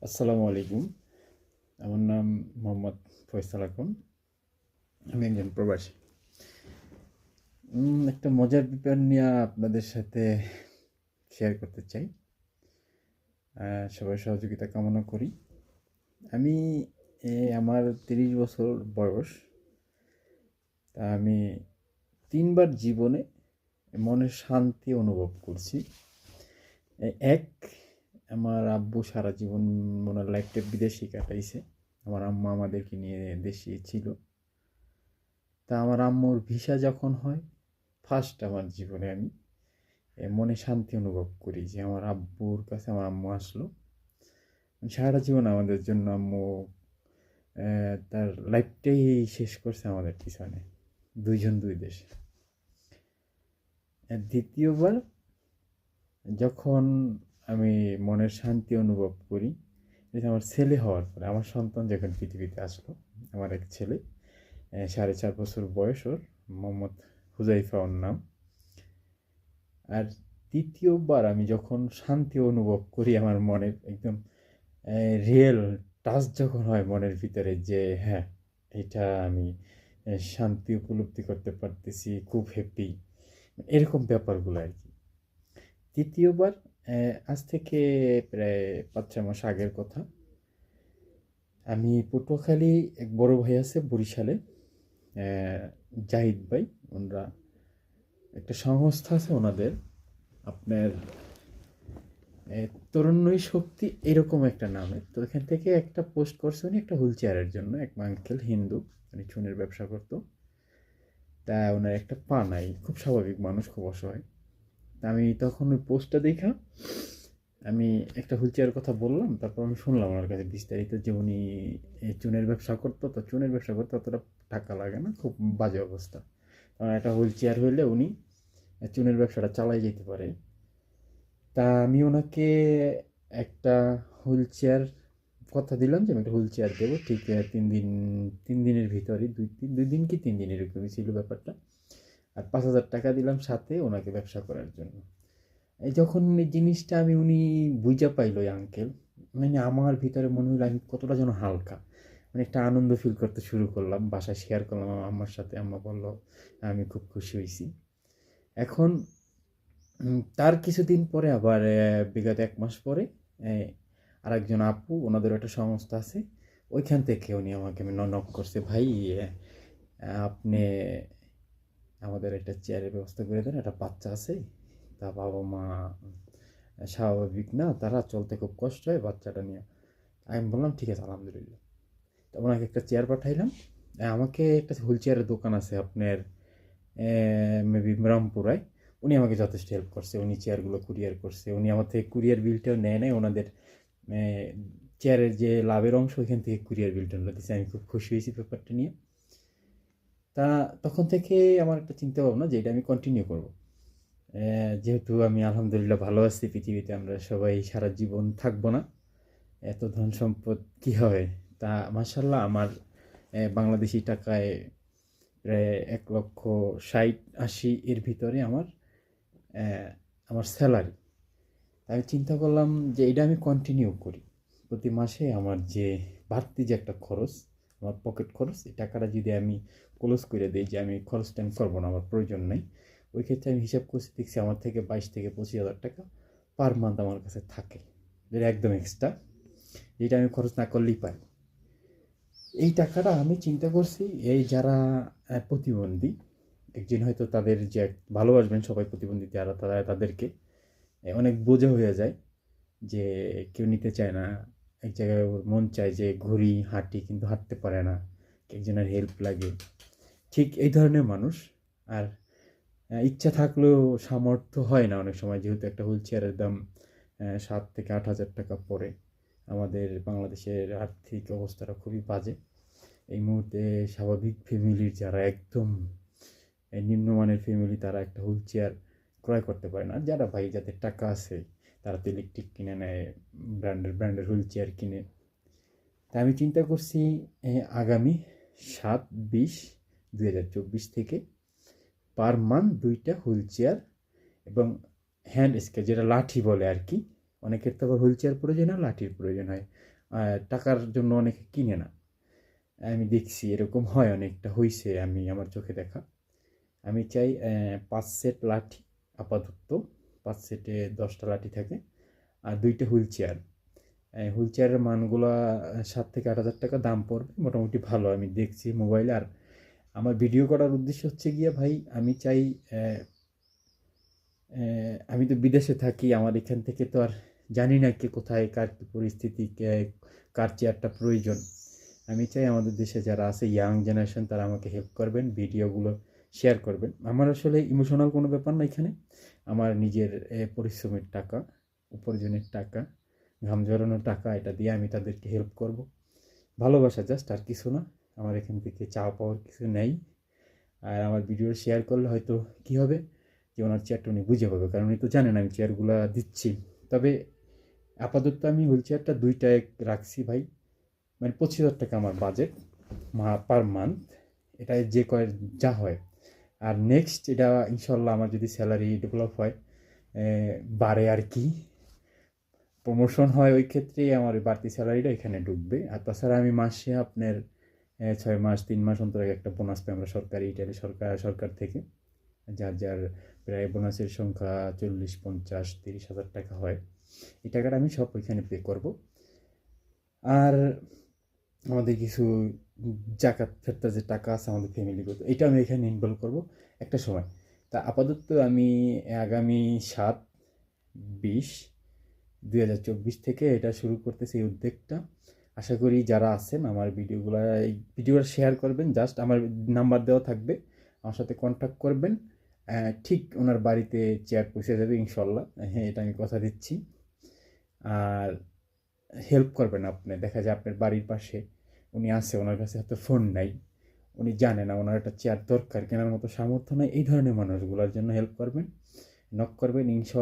আসসালামু আলাইকুম। আমার নাম মোহাম্মদ ফয়সাল আকন। আমি একজন প্রবাসী। একটা মজার ব্যাপার নিয়ে আপনাদের সাথে শেয়ার করতে চাই। সবার সহযোগিতা কামনা করি। আমি আমার ৩০ বছর বয়স। তা আমি ৩ বার জীবনে মনের শান্তি অনুভব করছি। এক, আমার আব্বু সারা জীবন ওনার লাইফটা বিদেশে কাটাইছে। আমার আম্মা আমাদেরকে নিয়ে দেশে ছিল। তা আমার আম্মুর ভিসা যখন হয়, ফার্স্ট আমার জীবনে আমি মনে শান্তি অনুভব করি যে আমার আব্বুর কাছে আমার আম্মু আসলো। সারাটা জীবন আমাদের জন্য আম্মু তার লাইফটাই শেষ করছে আমাদের পিছনে, দুইজন দুই দেশে। দ্বিতীয়বার যখন আমি মনের শান্তি অনুভব করি, এটা আমার ছেলে হওয়ার পরে, আমার সন্তান যখন পৃথিবীতে আসলো। আমার এক ছেলে, 4.5 বছর বয়স ওর, মোহাম্মদ হুজাইফা ওর নাম। আর তৃতীয়বার আমি যখন শান্তি অনুভব করি আমার মনের একদম রিয়েল টাচ যখন হয় মনের ভিতরে, যে হ্যাঁ, এটা আমি শান্তি উপলব্ধি করতে পারতেছি, খুব হ্যাপি, এরকম ব্যাপারগুলো আর কি। তৃতীয়বার আজ থেকে প্রায় 5-6 মাস আগের কথা। আমি পটুয়াখালী, এক বড় ভাই আছে বরিশালে, জাহিদ ভাই, ওনারা একটা সংস্থা আছে ওনাদের, আপনার তরুণই শক্তি এরকম একটা নামে। তো এখান থেকে একটা পোস্ট করছে উনি একটা হুইল চেয়ারের জন্য, এক আঙ্কেল হিন্দু, উনি চুনের ব্যবসা করতো। তা ওনার একটা পা নাই, খুব স্বাভাবিক মানুষ, খুব অসহায়। তা আমি তখন ওই পোস্টটা দেখা আমি একটা হুইল চেয়ারের কথা বললাম। তারপর আমি শুনলাম ওনার কাছে বিস্তারিত যে উনি চুনের ব্যবসা করতো। তো চুনের ব্যবসা করতে অতটা টাকা লাগে না, খুব বাজে অবস্থা। কারণ একটা হুইল চেয়ার হইলে উনি চুনের ব্যবসাটা চালাই যেতে পারে। তা আমি ওনাকে একটা হুইল চেয়ার কথা দিলাম যে আমি একটা হুইল চেয়ার দেবো, ঠিক 3 দিনের ভিতরে, 2 দিন কি 3 দিন এরকমই ছিল ব্যাপারটা। আর 5,000 টাকা দিলাম সাথে ওনাকে ব্যবসা করার জন্য। এই যখন এই জিনিসটা উনি বুঝা পাইল, ওই আঙ্কেল, মানে আমার ভিতরে মনে হলো আমি কতটা যেন হালকা, মানে একটা আনন্দ ফিল করতে শুরু করলাম। বাসায় শেয়ার করলাম আমার আম্মার সাথে, আম্মা বলল আমি খুব খুশি হয়েছি। এখন তার কিছুদিন পরে আবার বিগত 1 মাস পরে আরেকজন আপু, ওনাদের একটা সংস্থা আছে, ওইখান থেকে উনি আমাকে নক করছে, ভাই আপনি আমাদের একটা চেয়ারের ব্যবস্থা করে দেন, একটা বাচ্চা আছে, তা বাবা মা স্বাভাবিক না, তারা চলতে খুব কষ্ট হয় বাচ্চাটা নিয়ে। আমি বললাম ঠিক আছে, আলহামদুলিল্লাহ। তো ওনাকে একটা চেয়ার পাঠাইলাম। আমাকে একটা হুইল চেয়ারের দোকান আছে আপনার মেবি রামপুরায়, উনি আমাকে যথেষ্ট হেল্প করছে। উনি চেয়ারগুলো কুরিয়ার করছে, উনি আমার থেকে কুরিয়ার বিলটাও নেয় নাই, ওনাদের চেয়ারের যে লাভের অংশ ওইখান থেকে কুরিয়ার বিলটা দিচ্ছে। আমি খুব খুশি হয়েছি ব্যাপারটা নিয়ে। তা তখন থেকে আমার একটা চিন্তা ভাবনা যে এটা আমি কন্টিনিউ করব। যেহেতু আমি আলহামদুলিল্লাহ ভালো আছি, পৃথিবীতে আমরা সবাই সারা জীবন থাকবো না, এত ধন সম্পদ কী হবে। তা মাশাল্লাহ আমার বাংলাদেশি টাকায় প্রায় 1,60,80 এর ভিতরে আমার আমার স্যালারি। আমি চিন্তা করলাম যে এটা আমি কন্টিনিউ করি। প্রতি মাসে আমার যে বাড়তি যে একটা খরচ, আমার পকেট খরচ, এই টাকাটা যদি আমি ক্লোজ করে দিই, যে আমি খরচটা আমি করবো না, আমার প্রয়োজন নেই, ওই ক্ষেত্রে আমি হিসাব করছি, দেখছি আমার থেকে 22,000 থেকে 25,000 টাকা পার মান্থ আমার কাছে থাকে, যেটা একদম এক্সট্রা, যেটা আমি খরচ না করলেই পাই। এই টাকাটা আমি চিন্তা করছি, এই যারা প্রতিবন্ধী, একদিন হয়তো তাদের যে ভালোবাসবেন সবাই প্রতিবন্ধী যারা, তারা তাদেরকে অনেক বোঝা হয়ে যায়, যে কেউ নিতে চায় না। এক জায়গায় ওর মন চায় যে ঘুরি, হাঁটি, কিন্তু হাঁটতে পারে না, একজনের হেল্প লাগে, ঠিক এই ধরনের মানুষ। আর ইচ্ছা থাকলেও সামর্থ্য হয় না অনেক সময়, যেহেতু একটা হুইল চেয়ারের দাম 7,000 থেকে 8,000 টাকা পড়ে। আমাদের বাংলাদেশের আর্থিক অবস্থাটা খুবই বাজে এই মুহূর্তে। স্বাভাবিক ফ্যামিলির যারা একদম নিম্নমানের ফ্যামিলি, তারা একটা হুইল চেয়ার ক্রয় করতে পারে না। যারা ভাই যাদের টাকা আছে, তারা তো ইলেকট্রিক কিনে নেয়, ব্র্যান্ডের হুইল চেয়ার কিনে। তা আমি চিন্তা করছি আগামী 7/20/2024 থেকে পার মান্থ 2টা হুইল চেয়ার এবং হ্যান্ড স্কেল, যেটা লাঠি বলে আর কি। অনেকের তো আবার হুইল চেয়ার প্রয়োজন হয়, লাঠির প্রয়োজন হয়। টাকার জন্য অনেকে কিনে না। আমি দেখছি এরকম হয়, অনেকটা হইছে আমি আমার চোখে দেখা। আমি চাই ৫ সেট লাঠি আপাতত, ৫ সেটে ১০টা লাঠি থাকে, আর ২টা হুইল চেয়ার। হুইল চেয়ারের মানগুলা ৭ থেকে ৮,০০০ টাকা দাম পড়বে, মোটামুটি ভালো আমি দেখছি মোবাইলে। আর আমার ভিডিও করার উদ্দেশ্য হচ্ছে গিয়ে ভাই, আমি চাই আমি তো বিদেশে থাকি, আমার এখান থেকে তো আর জানি না কে কোথায়, কার কী পরিস্থিতি, কার চেয়ারটা প্রয়োজন। আমি চাই আমাদের দেশে যারা আছে ইয়াং জেনারেশন, তারা আমাকে হেল্প করবেন, ভিডিওগুলো শেয়ার করবেন। আমার আসলে ইমোশনাল কোনো ব্যাপার না এখানে। আমার নিজের পরিশ্রমের টাকা, উপার্জনের টাকা, ঘাম ঝরানোর টাকা, এটা দিয়ে আমি তাদেরকে হেল্প করব। ভালোবাসা জাস্ট, আর কিছু না। আমার এখান থেকে চাওয়া পাওয়ার কিছু নেই। আর আমার ভিডিও শেয়ার করলে হয়তো কী হবে, যে ওনার চেয়ারটা উনি বুঝে পাবে, কারণ উনি তো জানেন আমি চেয়ারগুলো দিচ্ছি। তবে আপাতত আমি হুইল চেয়ারটা ২টায় রাখছি ভাই, মানে ২৫,০০০ টাকা আমার বাজেট পার মান্থ। এটা যে কয় যা হয়। আর নেক্সট এটা ইনশাল্লাহ আমার যদি স্যালারি ডেভেলপ হয়, বাড়ে আর কি, প্রমোশন হয়, ওই ক্ষেত্রেই আমার ওই বাড়তি স্যালারিটা এখানে ঢুকবে। আর তাছাড়া আমি মাসে আপনার ৬ মাস ৩ মাস অন্তর একটা বোনাস পাই আমরা সরকারি, ইটালি সরকার থেকে। যার প্রায় বোনাসের সংখ্যা ৪০, ৫০, ৩০,০০০ টাকা হয়। এই টাকাটা আমি সব ওইখানে পে করব। আর আমাদের কিছু জাকাত ফেরত যে টাকা আছে আমাদের ফ্যামিলিগত, এটা আমি এখানে ইনভলভ করব একটা সময়। তা আপাতত আমি আগামী ৭/২০/২০২৪ থেকে এটা শুরু করতেছি, এই উদ্যোগটা। আশা করি যারা আছেন আমার ভিডিওটা শেয়ার করবেন। জাস্ট আমার নাম্বার দেওয়া থাকবে, আমার সাথে কন্ট্যাক্ট করবেন। ঠিক ওনার বাড়িতে চেয়ার পৌঁছে যাবে ইনশাল্লাহ, হ্যাঁ এটা আমি কথা দিচ্ছি। আর হেল্প করবেন আপনি, দেখা যায় আপনার বাড়ির পাশে উনি আছে, ওনার কাছে হয়তো ফোন নাই, উনি জানে না ওনার একটা চেয়ার দরকার, কেনার মতো সামর্থ্য নাই, এই ধরনের মানুষগুলোর জন্য হেল্প করবেন, নক করবেন ইনশাল্লাহ।